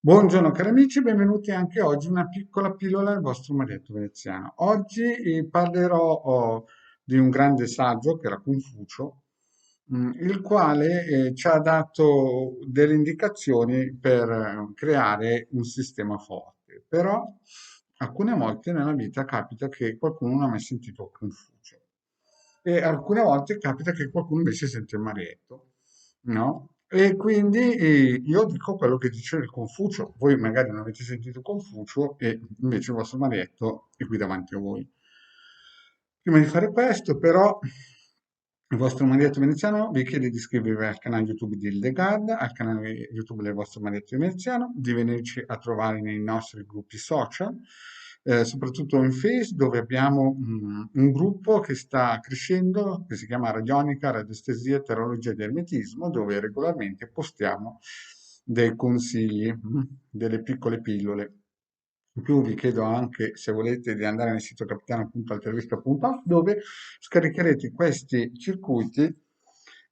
Buongiorno cari amici, benvenuti anche oggi a una piccola pillola del vostro Marietto Veneziano. Oggi parlerò di un grande saggio che era Confucio, il quale ci ha dato delle indicazioni per creare un sistema forte. Però alcune volte nella vita capita che qualcuno non ha mai sentito Confucio e alcune volte capita che qualcuno invece sente il Marietto, no? E quindi io dico quello che dice il Confucio, voi magari non avete sentito Confucio e invece il vostro Marietto è qui davanti a voi. Prima di fare questo, però, il vostro Marietto Veneziano vi chiede di iscrivervi al canale YouTube di Hildegard, al canale YouTube del vostro Marietto Veneziano, di venirci a trovare nei nostri gruppi social, soprattutto in Face, dove abbiamo un gruppo che sta crescendo, che si chiama Radionica, Radiestesia, Terologia ed Ermetismo, dove regolarmente postiamo dei consigli, delle piccole pillole. In più vi chiedo anche, se volete, di andare nel sito capitano.altervista.off dove scaricherete questi circuiti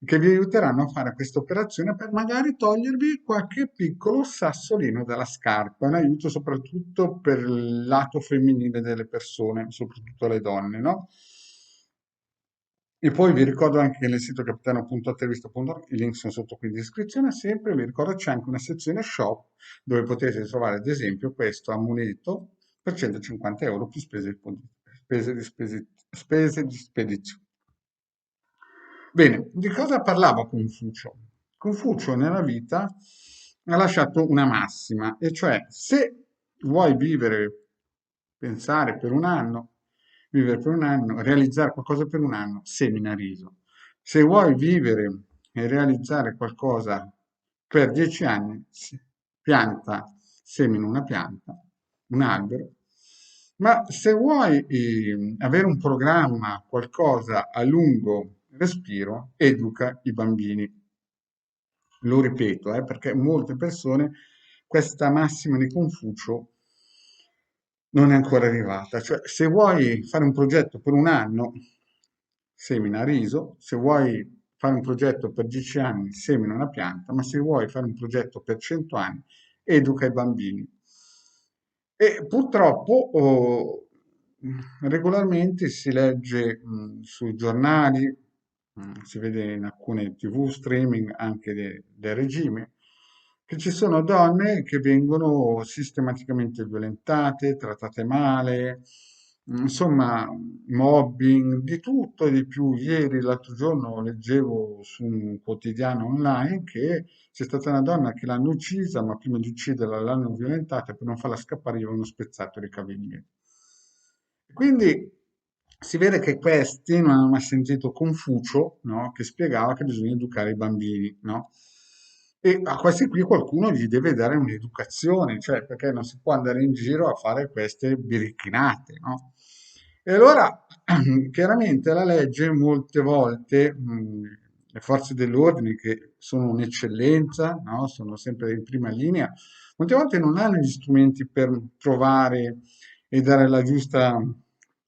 che vi aiuteranno a fare questa operazione per magari togliervi qualche piccolo sassolino dalla scarpa. È un aiuto soprattutto per il lato femminile delle persone, soprattutto le donne, no? E poi vi ricordo anche che nel sito capitano.intervista.org, i link sono sotto qui in descrizione, sempre vi ricordo c'è anche una sezione shop dove potete trovare ad esempio questo amuleto per 150 euro più spese di spedizione. Bene, di cosa parlava Confucio? Confucio nella vita ha lasciato una massima, e cioè se vuoi vivere, pensare per un anno, vivere per un anno, realizzare qualcosa per un anno, semina riso. Se vuoi vivere e realizzare qualcosa per 10 anni, pianta, semina una pianta, un albero, ma se vuoi avere un programma, qualcosa a lungo respiro, educa i bambini. Lo ripeto, perché molte persone questa massima di Confucio non è ancora arrivata. Cioè, se vuoi fare un progetto per un anno, semina riso, se vuoi fare un progetto per 10 anni, semina una pianta, ma se vuoi fare un progetto per 100 anni, educa i bambini. E purtroppo regolarmente si legge sui giornali, si vede in alcune TV streaming anche del regime, che ci sono donne che vengono sistematicamente violentate, trattate male, insomma, mobbing, di tutto e di più. Ieri, l'altro giorno, leggevo su un quotidiano online che c'è stata una donna che l'hanno uccisa, ma prima di ucciderla l'hanno violentata e per non farla scappare gli avevano spezzato le caviglie. Quindi si vede che questi non hanno mai sentito Confucio, no? Che spiegava che bisogna educare i bambini, no? E a questi qui qualcuno gli deve dare un'educazione, cioè perché non si può andare in giro a fare queste biricchinate, no? E allora, chiaramente la legge molte volte, le forze dell'ordine che sono un'eccellenza, no? Sono sempre in prima linea, molte volte non hanno gli strumenti per trovare e dare la giusta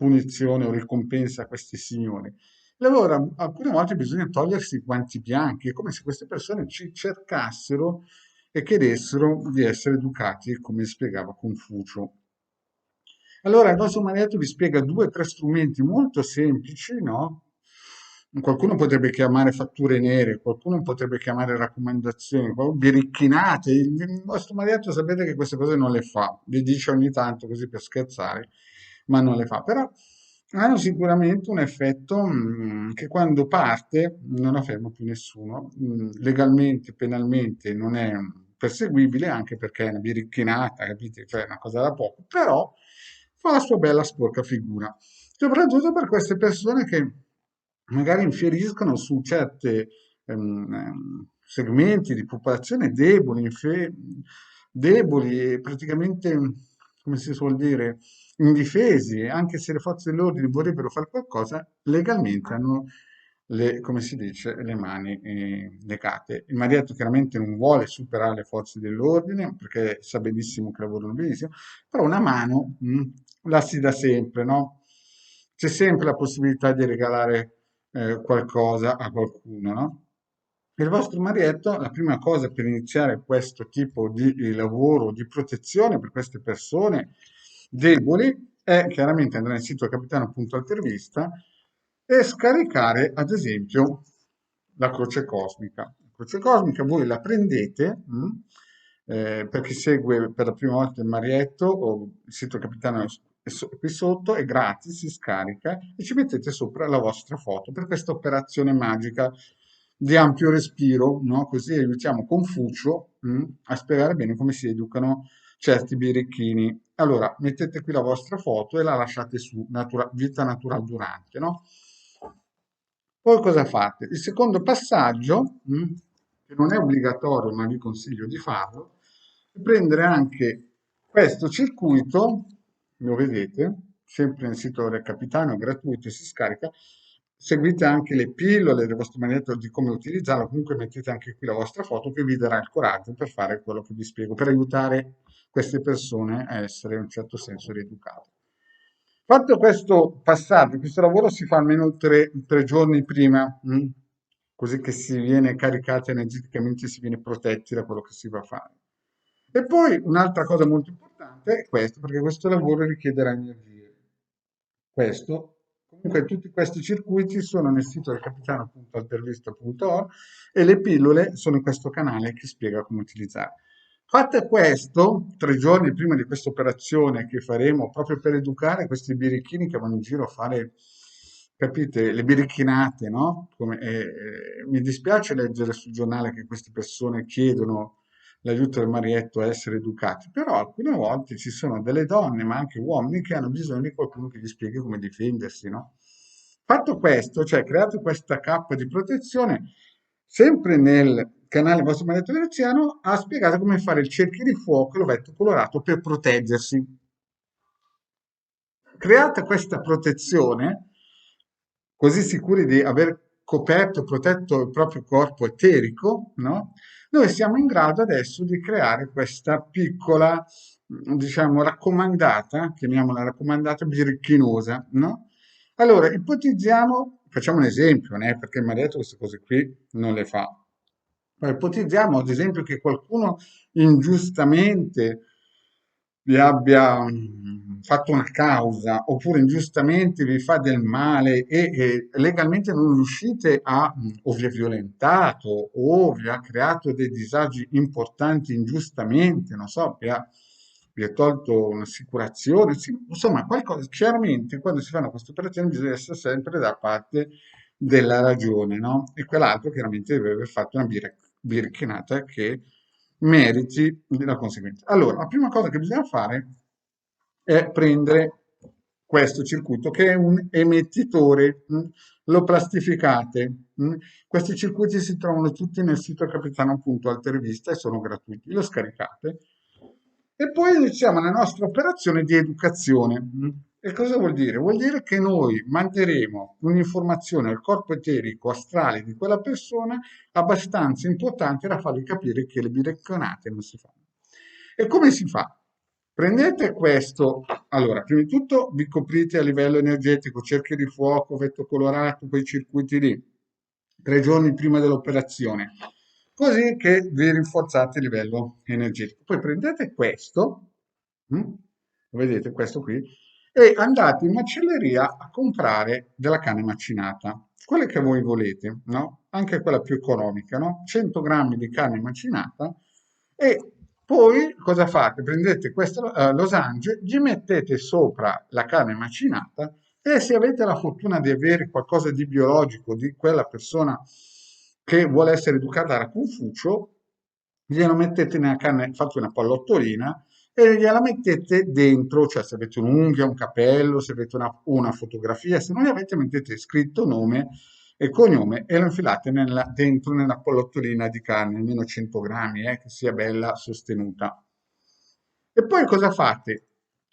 punizione o ricompensa a questi signori. E allora, alcune volte bisogna togliersi i guanti bianchi, è come se queste persone ci cercassero e chiedessero di essere educati, come spiegava Confucio. Allora, il nostro maestro vi spiega due o tre strumenti molto semplici, no? Qualcuno potrebbe chiamare fatture nere, qualcuno potrebbe chiamare raccomandazioni, biricchinate. Il vostro maestro sapete che queste cose non le fa, le dice ogni tanto così per scherzare, ma non le fa. Però hanno sicuramente un effetto che quando parte non la ferma più nessuno. Legalmente, penalmente non è perseguibile, anche perché è una biricchinata, capite? Cioè è una cosa da poco, però fa la sua bella sporca figura, soprattutto per queste persone che magari infieriscono su certi segmenti di popolazione deboli, deboli e praticamente, come si suol dire, indifesi, anche se le forze dell'ordine vorrebbero fare qualcosa, legalmente hanno come si dice, le mani legate. Il Marietto chiaramente non vuole superare le forze dell'ordine perché sa benissimo che lavorano benissimo, però una mano la si dà sempre, no? C'è sempre la possibilità di regalare qualcosa a qualcuno, no? Il vostro marietto, la prima cosa per iniziare questo tipo di lavoro di protezione per queste persone deboli è chiaramente andare nel sito capitano.altervista e scaricare, ad esempio, la croce cosmica. La croce cosmica voi la prendete, per chi segue per la prima volta il Marietto o il sito Capitano è qui sotto, è gratis, si scarica e ci mettete sopra la vostra foto per questa operazione magica di ampio respiro, no? Così aiutiamo Confucio, a spiegare bene come si educano certi birichini. Allora, mettete qui la vostra foto e la lasciate su, vita natural durante, no? Poi cosa fate? Il secondo passaggio, che non è obbligatorio, ma vi consiglio di farlo, è prendere anche questo circuito, lo vedete, sempre nel sito del Capitano, è gratuito e si scarica. Seguite anche le pillole del vostro magnetro di come utilizzarlo, comunque mettete anche qui la vostra foto che vi darà il coraggio per fare quello che vi spiego, per aiutare queste persone a essere in un certo senso rieducate. Fatto questo passaggio, questo lavoro si fa almeno tre giorni prima, così che si viene caricati energeticamente, si viene protetti da quello che si va a fare. E poi un'altra cosa molto importante è questo, perché questo lavoro richiederà energie. Questo, comunque tutti questi circuiti sono nel sito del capitano.altervista.org e le pillole sono in questo canale che spiega come utilizzare. Fatto questo, 3 giorni prima di questa operazione che faremo proprio per educare questi birichini che vanno in giro a fare, capite, le birichinate, no? Mi dispiace leggere sul giornale che queste persone chiedono l'aiuto del marietto a essere educati, però alcune volte ci sono delle donne, ma anche uomini, che hanno bisogno di qualcuno che gli spieghi come difendersi, no? Fatto questo, cioè creato questa cappa di protezione, sempre nel canale vostro marietto veneziano ha spiegato come fare il cerchio di fuoco e l'ovetto colorato per proteggersi. Creata questa protezione, così sicuri di aver coperto e protetto il proprio corpo eterico, no? Noi siamo in grado adesso di creare questa piccola, diciamo, raccomandata, chiamiamola raccomandata birichinosa, no? Allora, ipotizziamo, facciamo un esempio, né? Perché il marietto queste cose qui non le fa. Ma ipotizziamo, ad esempio, che qualcuno ingiustamente vi abbia fatto una causa oppure ingiustamente vi fa del male e legalmente non riuscite a, o vi ha violentato o vi ha creato dei disagi importanti ingiustamente, non so, vi ha tolto un'assicurazione, insomma, qualcosa, chiaramente quando si fanno queste operazioni bisogna essere sempre da parte della ragione, no? E quell'altro chiaramente deve aver fatto una birichinata che meriti la conseguenza. Allora, la prima cosa che bisogna fare è prendere questo circuito che è un emettitore, lo plastificate. Questi circuiti si trovano tutti nel sito capitano.altervista e sono gratuiti, lo scaricate e poi iniziamo la nostra operazione di educazione. E cosa vuol dire? Vuol dire che noi manderemo un'informazione al corpo eterico astrale di quella persona abbastanza importante da fargli capire che le birecconate non si fanno. E come si fa? Prendete questo, allora, prima di tutto vi coprite a livello energetico, cerchio di fuoco, vetto colorato, quei circuiti lì, 3 giorni prima dell'operazione, così che vi rinforzate a livello energetico. Poi prendete questo, vedete questo qui, e andate in macelleria a comprare della carne macinata, quelle che voi volete, no? Anche quella più economica, no? 100 grammi di carne macinata e poi cosa fate? Prendete questo losange, gli mettete sopra la carne macinata e se avete la fortuna di avere qualcosa di biologico di quella persona che vuole essere educata da Confucio, glielo mettete nella carne, fate una pallottolina e gliela mettete dentro, cioè se avete un'unghia, un capello, se avete una fotografia, se non ne avete mettete scritto nome e cognome e lo infilate dentro nella pallottolina di carne, almeno 100 grammi, che sia bella sostenuta. E poi cosa fate?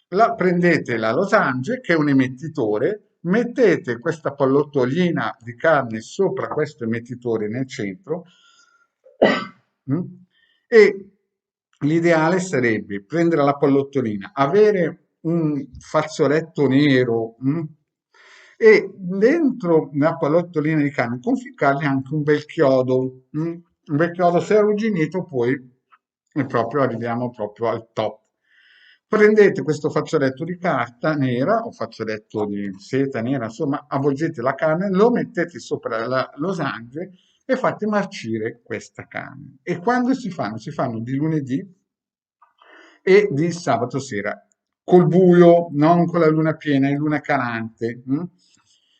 Prendete la losange, che è un emettitore, mettete questa pallottolina di carne sopra questo emettitore nel centro mm, e l'ideale sarebbe prendere la pallottolina, avere un fazzoletto nero e dentro la pallottolina di carne conficcargli anche un bel chiodo, un bel chiodo, se è arrugginito poi è proprio, arriviamo proprio al top. Prendete questo fazzoletto di carta nera o fazzoletto di seta nera, insomma, avvolgete la carne, lo mettete sopra la losange e fate marcire questa carne. E quando si fanno? Si fanno di lunedì e di sabato sera, col buio, non con la luna piena, in luna calante.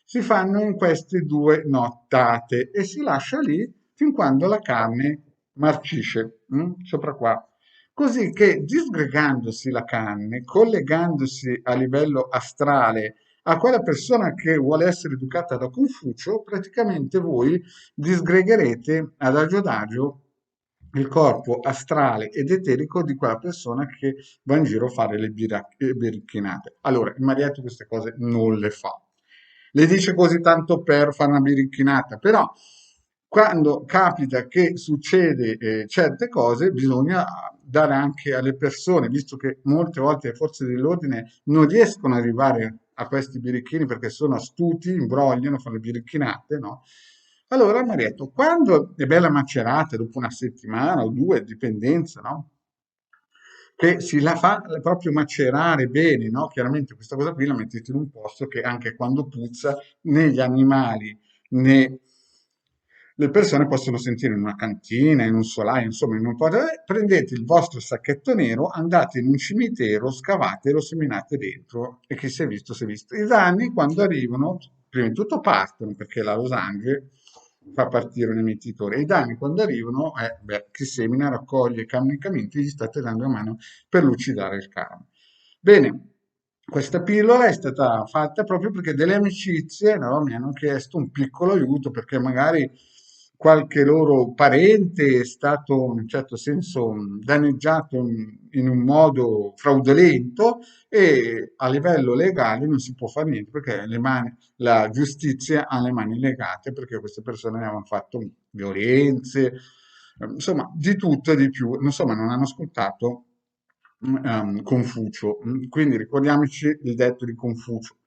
Si fanno in queste 2 nottate e si lascia lì fin quando la carne marcisce, sopra qua. Così che disgregandosi la carne, collegandosi a livello astrale a quella persona che vuole essere educata da Confucio, praticamente voi disgregherete adagio il corpo astrale ed eterico di quella persona che va in giro a fare le biricchinate. Allora, il Marietto queste cose non le fa. Le dice così tanto per fare una biricchinata, però quando capita che succede certe cose bisogna dare anche alle persone, visto che molte volte le forze dell'ordine non riescono ad arrivare a questi birichini perché sono astuti, imbrogliano, fanno le biricchinate, no? Allora mi ha detto, quando è bella macerata, dopo una settimana o due, dipendenza, no? Che si la fa proprio macerare bene, no? Chiaramente questa cosa qui la mettete in un posto che anche quando puzza né gli animali né le persone possono sentire in una cantina, in un solaio, insomma, in un po'. Prendete il vostro sacchetto nero, andate in un cimitero, scavatelo, seminate dentro e chi si è visto si è visto. I danni quando arrivano, prima di tutto partono perché la losange fa partire un emettitore. I danni quando arrivano è, beh, chi semina, raccoglie camicamente, gli state dando una mano per lucidare il karma. Bene, questa pillola è stata fatta proprio perché delle amicizie, no, mi hanno chiesto un piccolo aiuto perché magari qualche loro parente è stato in un certo senso danneggiato in un modo fraudolento e a livello legale non si può fare niente perché la giustizia ha le mani legate perché queste persone avevano fatto violenze, insomma, di tutto e di più. Insomma, non hanno ascoltato Confucio. Quindi ricordiamoci il detto di Confucio.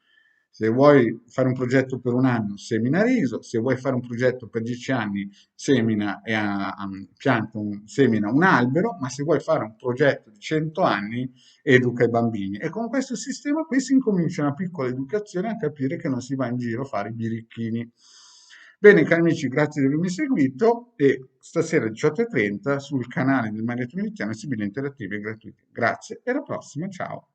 Se vuoi fare un progetto per un anno, semina riso, se vuoi fare un progetto per 10 anni, semina, semina un albero, ma se vuoi fare un progetto di 100 anni, educa i bambini. E con questo sistema qui si incomincia una piccola educazione a capire che non si va in giro a fare i birichini. Bene, cari amici, grazie di avermi seguito e stasera alle 18:30 sul canale del Maria Trinitiano Sibili Interattivi e Gratuiti. Grazie e alla prossima, ciao.